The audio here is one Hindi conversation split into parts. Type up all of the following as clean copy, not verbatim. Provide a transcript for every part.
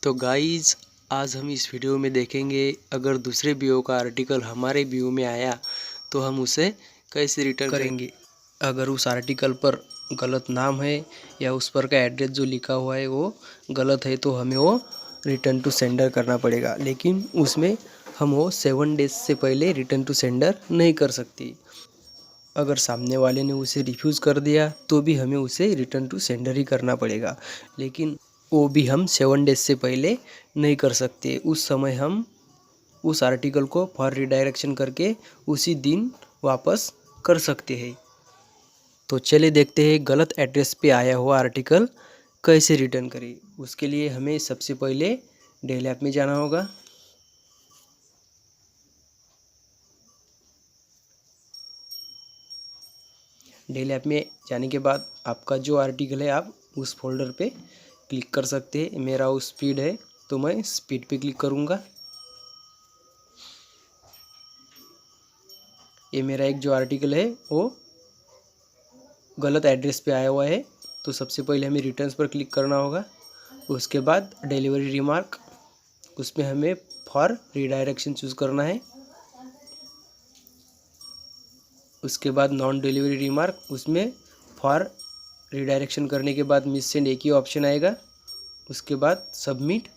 तो गाइज आज हम इस वीडियो में देखेंगे अगर दूसरे बीओ का आर्टिकल हमारे बीओ में आया तो हम उसे कैसे रिटर्न करेंगे। अगर उस आर्टिकल पर गलत नाम है या उस पर का एड्रेस जो लिखा हुआ है वो गलत है तो हमें वो रिटर्न टू सेंडर करना पड़ेगा, लेकिन उसमें हम वो 7 डेज से पहले रिटर्न टू सेंडर नहीं कर सकती। अगर सामने वाले ने उसे रिफ्यूज़ कर दिया तो भी हमें उसे रिटर्न टू सेंडर ही करना पड़ेगा, लेकिन वो भी हम 7 डेज से पहले नहीं कर सकते। उस समय हम उस आर्टिकल को फॉर रिडायरेक्शन करके उसी दिन वापस कर सकते हैं। तो चलिए देखते हैं गलत एड्रेस पे आया हुआ आर्टिकल कैसे रिटर्न करें। उसके लिए हमें सबसे पहले डेल ऐप में जाना होगा। डेल ऐप में जाने के बाद आपका जो आर्टिकल है आप उस फोल्डर पे क्लिक कर सकते हैं। मेरा उस स्पीड है तो मैं स्पीड पे क्लिक करूँगा। ये मेरा एक जो आर्टिकल है वो गलत एड्रेस पे आया हुआ है, तो सबसे पहले हमें रिटर्न्स पर क्लिक करना होगा। उसके बाद डिलीवरी रिमार्क, उसमें हमें फॉर रिडायरेक्शन चूज़ करना है। उसके बाद नॉन डिलीवरी रिमार्क, उसमें फॉर रिडायरेक्शन करने के बाद मिस सेंड एक ही ऑप्शन आएगा। उसके बाद सबमिट,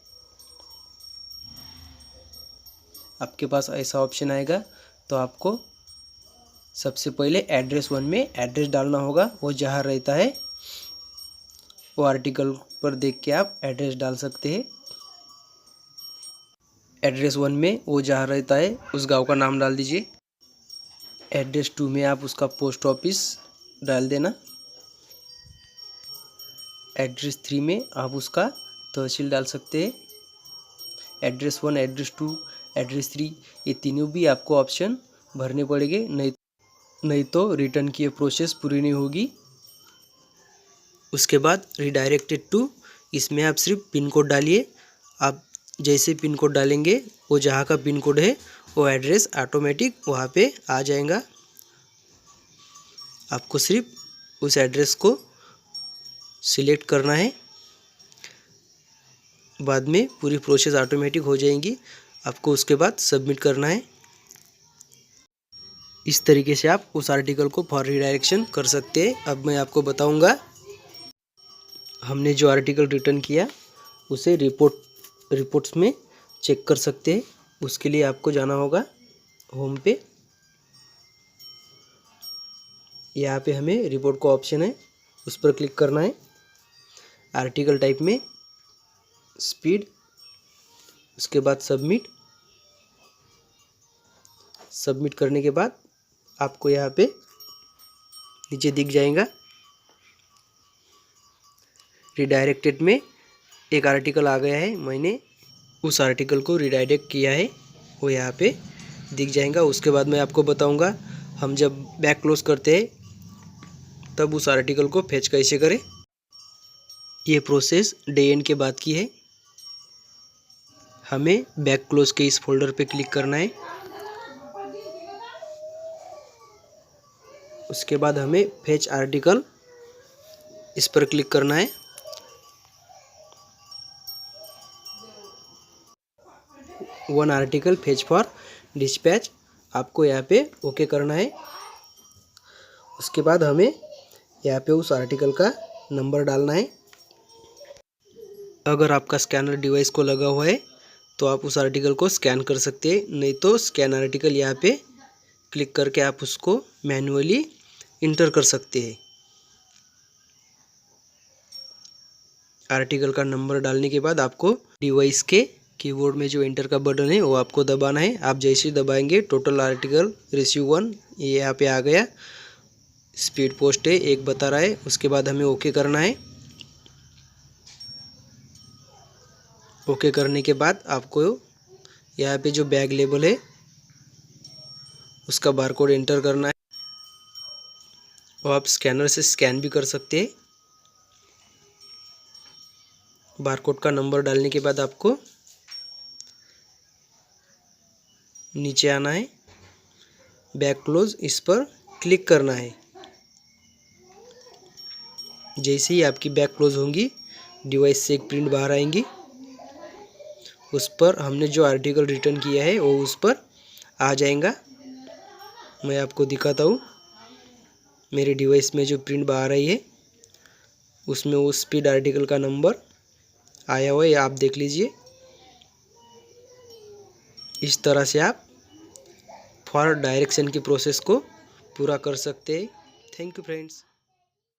आपके पास ऐसा ऑप्शन आएगा तो आपको सबसे पहले एड्रेस 1 में एड्रेस डालना होगा। वो जहाँ रहता है वो आर्टिकल पर देख के आप एड्रेस डाल सकते हैं। एड्रेस 1 में वो जहाँ रहता है उस गांव का नाम डाल दीजिए। एड्रेस 2 में आप उसका पोस्ट ऑफिस डाल देना। एड्रेस 3 में आप उसका तहसील डाल सकते हैं। एड्रेस 1, एड्रेस 2, एड्रेस 3 ये तीनों भी आपको ऑप्शन भरने पड़ेंगे, नहीं तो रिटर्न की प्रोसेस पूरी नहीं होगी। उसके बाद रिडायरेक्टेड टू, इसमें आप सिर्फ पिन कोड डालिए। आप जैसे पिन कोड डालेंगे वो जहाँ का पिन कोड है वो एड्रेस ऑटोमेटिक वहाँ पे आ जाएगा। आपको सिर्फ उस एड्रेस को सिलेक्ट करना है, बाद में पूरी प्रोसेस ऑटोमेटिक हो जाएगी। आपको उसके बाद सबमिट करना है। इस तरीके से आप उस आर्टिकल को फॉर रिडायरेक्शन कर सकते हैं। अब मैं आपको बताऊंगा हमने जो आर्टिकल रिटर्न किया उसे रिपोर्ट्स में चेक कर सकते हैं। उसके लिए आपको जाना होगा होम पे। यहाँ पे हमें रिपोर्ट का ऑप्शन है, उस पर क्लिक करना है। आर्टिकल टाइप में स्पीड, उसके बाद सबमिट करने के बाद आपको यहाँ पे नीचे दिख जाएगा रिडायरेक्टेड में एक आर्टिकल आ गया है। मैंने उस आर्टिकल को रिडायरेक्ट किया है, वो यहाँ पे दिख जाएगा। उसके बाद मैं आपको बताऊंगा हम जब बैक क्लोज करते हैं तब उस आर्टिकल को फेच कैसे करें। ये प्रोसेस डे एंड के बाद की है। हमें बैक क्लोज के इस फोल्डर पे क्लिक करना है। उसके बाद हमें फेच आर्टिकल इस पर क्लिक करना है। One article fetch for dispatch, आपको यहाँ पे ओके करना है। उसके बाद हमें यहाँ पे उस आर्टिकल का नंबर डालना है। अगर आपका स्कैनर डिवाइस को लगा हुआ है तो आप उस आर्टिकल को स्कैन कर सकते हैं, नहीं तो स्कैन आर्टिकल यहाँ पे क्लिक करके आप उसको मैन्युअली इंटर कर सकते हैं। आर्टिकल का नंबर डालने के बाद आपको डिवाइस के कीबोर्ड में जो एंटर का बटन है वो आपको दबाना है। आप जैसे ही दबाएंगे टोटल आर्टिकल रिसीव 1 ये यहाँ पे आ गया। स्पीड पोस्ट है 1 बता रहा है। उसके बाद हमें ओके करना है। ओके करने के बाद आपको यहाँ पे जो बैग लेबल है उसका बारकोड एंटर करना है। और आप स्कैनर से स्कैन भी कर सकते हैं। बारकोड का नंबर डालने के बाद आपको नीचे आना है, बैक क्लोज इस पर क्लिक करना है। जैसे ही आपकी बैक क्लोज होंगी डिवाइस से एक प्रिंट बाहर आएंगी। उस पर हमने जो आर्टिकल रिटर्न किया है वो उस पर आ जाएगा। मैं आपको दिखाता हूँ। मेरे डिवाइस में जो प्रिंट बाहर रही है उसमें वो स्पीड आर्टिकल का नंबर आया हुआ है, आप देख लीजिए। इस तरह से आप फॉरवर्ड डायरेक्शन की प्रोसेस को पूरा कर सकते हैं। Thank you friends.